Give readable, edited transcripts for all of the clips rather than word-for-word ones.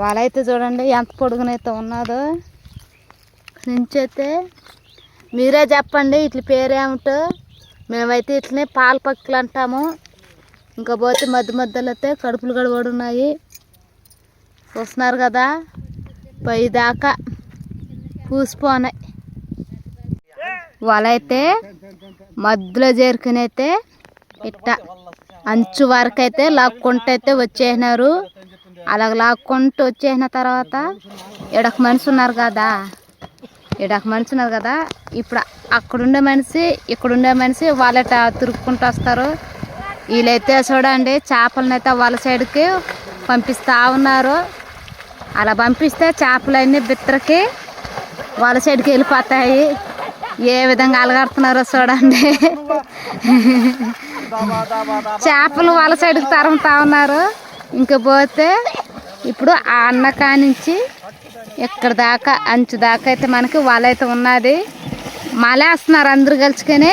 వాళ్ళైతే చూడండి ఎంత పొడుగునైతే ఉన్నదో. నుంచైతే మీరే చెప్పండి ఇట్ల పేరేమిటో. మేమైతే ఇట్లనే పాల పక్కలు అంటాము. ఇంకా పోతే మధ్య మధ్యలో అయితే కడుపులు గడబడి ఉన్నాయి. చూస్తున్నారు కదా, పై దాకా పూసిపోనాయి. వాళ్ళైతే మధ్యలో చేరుకుని అయితే ఇట్ట అంచు వరకు అయితే లాక్కుంటూ అయితే వచ్చేసినారు. అలాగ లాక్కుంటూ వచ్చేసిన తర్వాత ఈడొక మనిషి ఉన్నారు కదా, ఇప్పుడు అక్కడుండే మనిషి ఇక్కడుండే మనిషి వాళ్ళట తిరుక్కుంటూ వస్తారు. వీళ్ళైతే చూడండి చేపలనైతే వాళ్ళ సైడ్కి పంపిస్తూ ఉన్నారు. అలా పంపిస్తే చేపలన్నీ బిత్తరకి వాళ్ళ సైడ్కి వెళ్ళిపోతాయి. ఏ విధంగా అలగడుతున్నారో చూడండి. చేపలు వాళ్ళ సైడ్కి తరుముతా ఉన్నారు. ఇంక పోతే ఇప్పుడు ఆ అన్న కానించి ఇక్కడ దాకా అంచు దాకా అయితే మనకి వాళ్ళైతే ఉన్నది. మాలేస్తున్నారు, అందరు కలుసుకొని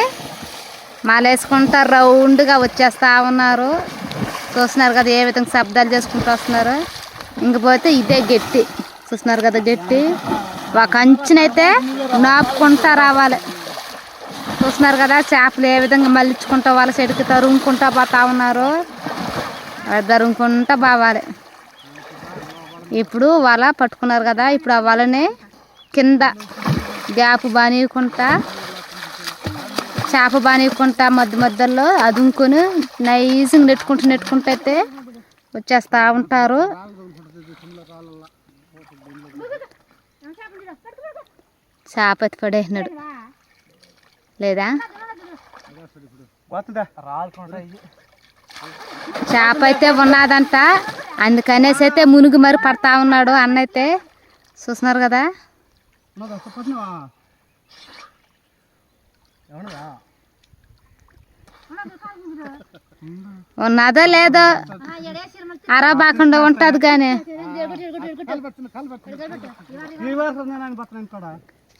మాలేసుకుంటారు. రౌండ్గా వచ్చేస్తూ ఉన్నారు. చూస్తున్నారు కదా ఏ విధంగా శబ్దాలు చేసుకుంటూ వస్తున్నారు. ఇంకపోతే ఇదే గట్టి చూస్తున్నారు కదా, గట్టి ఒక అంచునైతే నాపుకుంటా రావాలి. చూస్తున్నారు కదా చేపలు ఏ విధంగా మళ్ళించుకుంటా వాళ్ళ సైడ్కి తరుముకుంటా పోతా ఉన్నారు. తరుముకుంటా బావాలి. ఇప్పుడు వల పట్టుకున్నారు కదా, ఇప్పుడు ఆ వలని కింద గ్యాప్ బానీయకుండా చేప బానీయకుండా మధ్య మధ్యలో అదుముకొని నైస్గా నెట్టుకుంటూ అయితే వచ్చేస్తూ ఉంటారు. చేప ఎత్తి పడేసినాడు లేదా, చేప అయితే ఉన్నదంట. అందుకనేసి అయితే మునిగి మరి పడతా ఉన్నాడు అన్న అయితే. చూస్తున్నారు కదా, ఉన్నదో లేదో అరబాకుండా ఉంటుంది కానీ.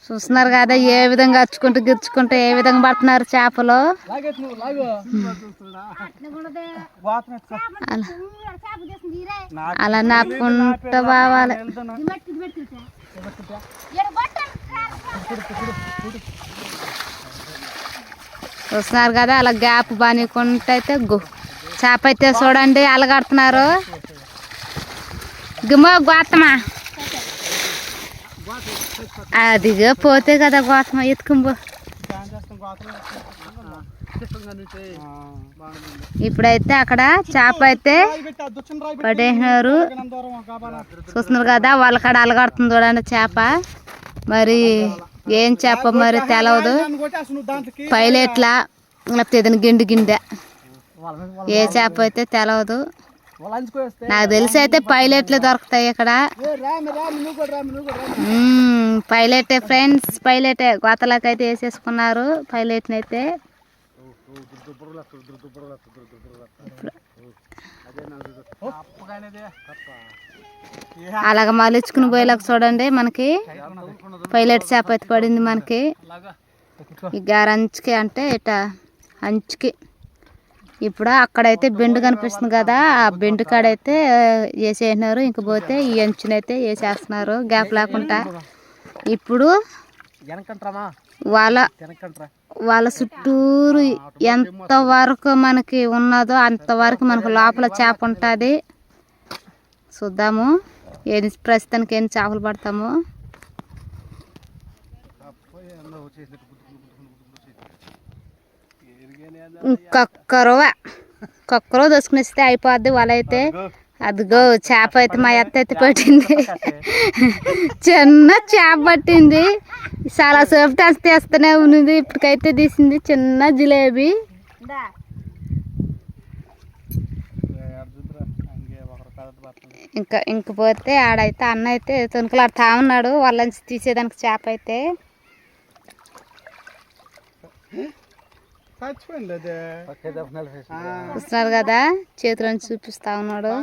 చూస్తున్నారు కదా ఏ విధంగా అచ్చుకుంటూ గిచ్చుకుంటూ ఏ విధంగా పడుతున్నారు చేపలు. అలా నాపుకుంటూ పోవాలి. చూస్తున్నారు కదా అలా గ్యాప్ బానికుంటూ అయితే చేప అయితే చూడండి అలగడుతున్నారు. గిమ్మో గోతమా అదిగా పోతే కదా గోతమా ఎత్తుకుంపో. ఇప్పుడైతే అక్కడ చేప అయితే పడేసినారు. చూస్తున్నారు కదా వాళ్ళ కాడ అలగడుతుంది చూడండి చేప. మరి ఏం చేప మరి తెలవదు. పైలెట్లా లేకపోతే ఏదైనా గిండె ఏ చేప అయితే తెలవదు. నాకు తెలిసి అయితే పైలెట్లే దొరుకుతాయి ఇక్కడ. పైలెటే ఫ్రెండ్స్, పైలెటే గోతలోకి అయితే వేసేసుకున్నారు పైలెట్ని అయితే. అలాగ మళ్ళించుకుని పోయేలాగా చూడండి మనకి పైలెట్ చేప అయితే పడింది మనకి. ఈ గారంచుకి అంటే ఇట అంచుకి. ఇప్పుడు అక్కడైతే బెండు కనిపిస్తుంది కదా, ఆ బెండు కాడైతే వేసేసినారు. ఇంకపోతే ఈ అంచునైతే వేసేస్తున్నారు గ్యాప్ లేకుండా. ఇప్పుడు వాళ్ళ చుట్టూరు ఎంతవరకు మనకి ఉన్నదో అంతవరకు మనకు లోపల చేప ఉంటుంది. చూద్దాము ప్రస్తుతానికి ఎన్ని చేపలు పడతాము. ఇంకొక్కరో దోసుకునిస్తే అయిపోద్ది వాళ్ళైతే. అదిగో చేప అయితే మా అత్త అయితే పట్టింది. చిన్న చేప పట్టింది. చాలా సేపు తెస్తూనే ఉన్నది. ఇప్పటికైతే తీసింది చిన్న జిలేబీ. ఇంకపోతే ఆడైతే అన్న అయితే తొనుకులాడుతా ఉన్నాడు వాళ్ళ తీసేదానికి చేప అయితే. చూస్తున్నారు కదా చేతులను చూపిస్తా ఉన్నాడు.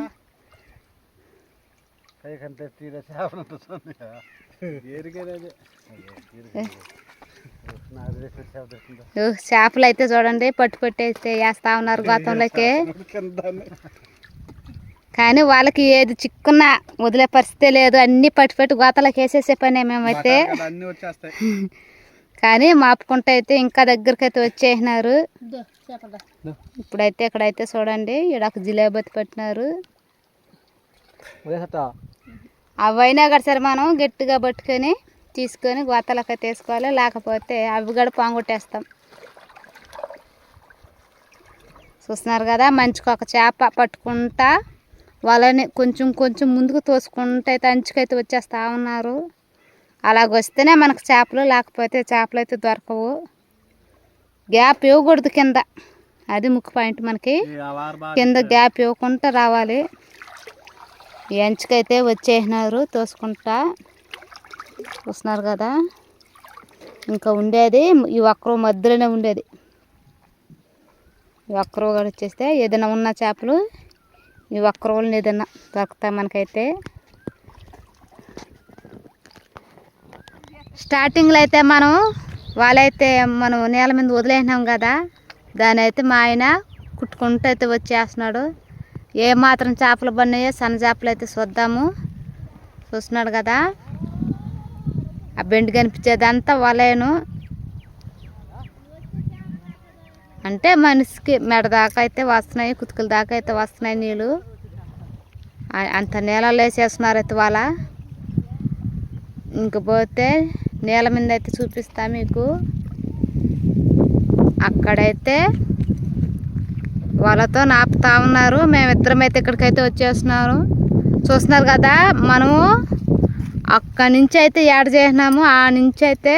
చేపలు అయితే చూడండి పట్టు అయితే వేస్తా ఉన్నారు గోతంలోకి. కానీ వాళ్ళకి ఏది చిక్కున్నా వదిలే పరిస్థితే లేదు. అన్నీ పట్టి గోతలకు వేసేసే పనే మేమైతే. కానీ మాపుకుంటే అయితే ఇంకా దగ్గరికి అయితే వచ్చేసినారు. ఇప్పుడైతే ఇక్కడైతే చూడండి, ఇక్కడ ఒక జిలేబతి పట్టినారు. అవైనా కూడా సరే మనం గట్టిగా పట్టుకొని తీసుకొని గోతలకు అయితే వేసుకోవాలి, లేకపోతే అవి కూడా పాంగొట్టేస్తాం. చూస్తున్నారు కదా, మంచిగా ఒక చేప పట్టుకుంటా వాళ్ళని కొంచెం కొంచెం ముందుకు తోసుకుంటూ అయితే అంచుకైతే వచ్చేస్తూ ఉన్నారు. అలాగ వస్తేనే మనకు చేపలు, లేకపోతే చేపలు అయితే దొరకవు. గ్యాప్ ఇవ్వకూడదు కింద, అది ముఖ్య పాయింట్. మనకి కింద గ్యాప్ ఇవ్వకుండా రావాలి. ఈ అంచుకైతే వచ్చేసినారు తోసుకుంటా. చూస్తున్నారు కదా, ఇంకా ఉండేది ఈ ఒక్కరో మధ్యలోనే ఉండేది. ఈ ఒక్కరో కూడా వచ్చేస్తే ఏదైనా ఉన్న చేపలు ఈ ఒక్క రోజులు ఏదైనా దొరుకుతాయి మనకైతే. స్టార్టింగ్లో అయితే వాళ్ళైతే మనం నేల మీద వదిలేసినాం కదా, దాని అయితే మా ఆయన కుట్టుకుంటూ అయితే వచ్చేస్తున్నాడు. ఏ మాత్రం చేపలు పడినాయో సన్న చేపలు అయితే చూద్దాము. చూస్తున్నాడు కదా, ఆ బెండు కనిపించేదంతా వలేను. అంటే మనిషికి మెడ దాకా అయితే వస్తున్నాయి, కుతుకుల దాకా అయితే వస్తున్నాయి నీళ్ళు. అంత నీళ్ళలో వేసేస్తున్నారు అయితే వాళ్ళ. ఇంకపోతే నీళ్ళ మీద అయితే చూపిస్తా మీకు. అక్కడైతే వాళ్ళతో నాపుతా ఉన్నారు, మేమిద్దరం అయితే ఇక్కడికైతే వచ్చేస్తున్నారు. చూస్తున్నారు కదా, మనము అక్కడి నుంచి అయితే ఏడ చేసినాము, ఆ నుంచి అయితే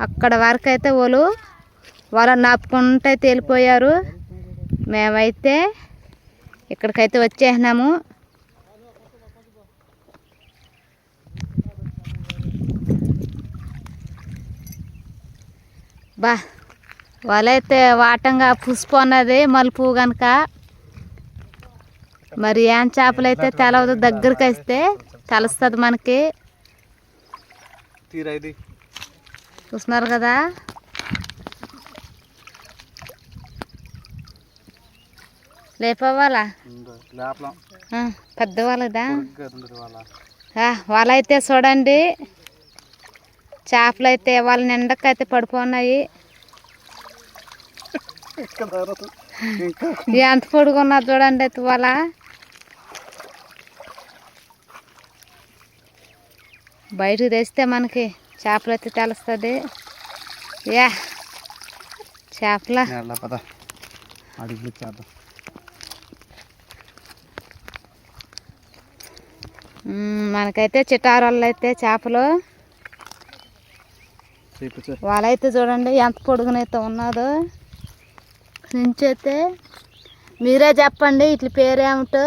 అక్కడ వరకు అయితే వాళ్ళు నాపుకుంటూ అయితే వెళ్ళిపోయారు. మేమైతే ఇక్కడికైతే వచ్చేసినాము. వాళ్ళైతే వాటంగా పుసిపోన్నది మలుపు కనుక మరి ఏం చేపలు అయితే తెలవదు, దగ్గరికి వస్తే తెలుస్తుంది మనకి. చూస్తున్నారు కదా, లేపవాలా పెద్ద వాళ్ళదా. వాళ్ళైతే చూడండి, చేపలు అయితే వాళ్ళ నిండకైతే పడిపోన్నాయి. ఎంత పొడుగున్నారు చూడండి అయితే వాళ్ళ. బయటకు తెస్తే మనకి చేపలు అయితే తెలుస్తుంది. యా చేపల మనకైతే చిటారాళ్ళు అయితే చేపలు. వాళ్ళైతే చూడండి ఎంత పొడుగునైతే ఉన్నదో. నుంచి అయితే మీరే చెప్పండి ఇట్ల పేరేమిటో.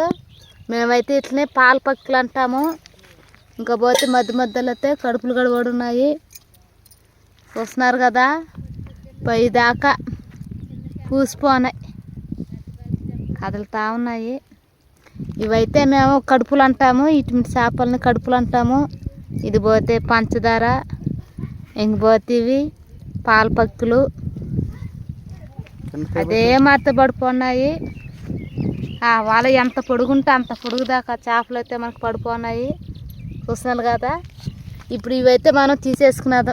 మేమైతే ఇట్లనే పాల పక్కులు అంటాము. ఇంకా పోతే మధ్య మధ్యలో అయితే కడుపులు కూడా ఉన్నాయి. చూస్తున్నారు కదా, పై దాకా పూసిపోనాయి, కదులుతూ ఉన్నాయి. ఇవైతే మేము కడుపులు అంటాము, ఇటువంటి చేపలని కడుపులు అంటాము. ఇది పోతే పంచదార, ఇంకపోతే ఇవి పాల పక్కులు. అదే మరత పడిపోన్నాయి. వాళ్ళ ఎంత పొడుగుంటే అంత పొడుగు దాకా చేపలు అయితే మనకు పడిపోన్నాయి. చూస్తున్నారు కదా, ఇప్పుడు ఇవైతే మనం తీసేసుకున్నాం.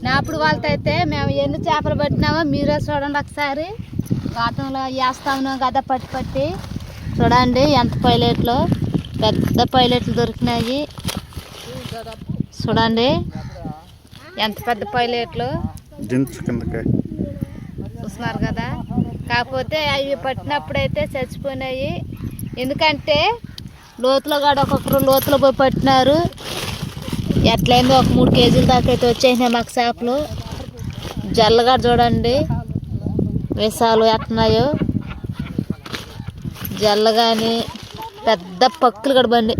నాప్పుడు వాళ్ళతో అయితే మేము ఎన్ని చేపలు పట్టినామో మీరే చూడండి ఒకసారి. వాటంలో వేస్తా ఉన్నాం కదా పట్టి. చూడండి ఎంత పైలెట్లు, పెద్ద పైలెట్లు దొరికినాయి. చూడండి ఎంత పెద్ద పైలెట్లు. చూస్తున్నారు కదా, కాకపోతే అవి పట్టినప్పుడైతే చచ్చిపోయినాయి. ఎందుకంటే లోతులో కూడా ఒక్కొక్కరు లోతులో పోయి పట్టినారు. ఎట్లయిందో ఒక 3 కేజీల దాకా అయితే వచ్చేసినాయి మాకు చేపలు. జల్లగా చూడండి విషాలు ఎట్టున్నాయో. జల్ల కానీ పెద్ద పక్కులు కూడా బండి.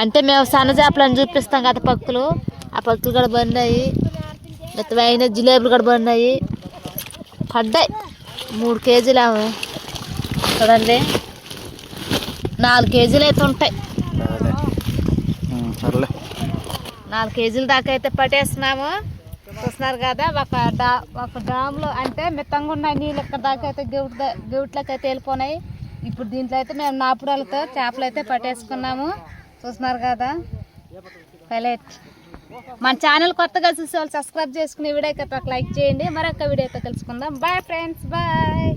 అంటే మేము సన్న చేపలు అని చూపిస్తాం కదా పక్కులు, ఆ పక్కులు కూడా బండినాయి. మెత్తమైన జిలేబులు కూడా బండినాయి. పడ్డాయి 3 కేజీలు. చూడండి 4 కేజీలు అయితే ఉంటాయి. 4 కేజీల దాకా అయితే పట్టేస్తున్నాము. చూస్తున్నారు కదా, ఒక డామ్లో అంటే మిత్తంగా ఉన్నాయి నీళ్ళు. ఇక్కడ దాకా అయితే గెవుట్లోకి అయితే వెళ్ళిపోయినాయి. ఇప్పుడు దీంట్లో అయితే మేము నాపుడాలతో చేపలు అయితే పట్టేసుకున్నాము. చూస్తున్నారు కదా పైలట్. మన ఛానల్ కొత్తగా చూసే వాళ్ళు సబ్స్క్రైబ్ చేసుకుని వీడియోకి ఒక లైక్ చేయండి. మరొక వీడియోతో కలుసుకుందాం. Bye friends, bye.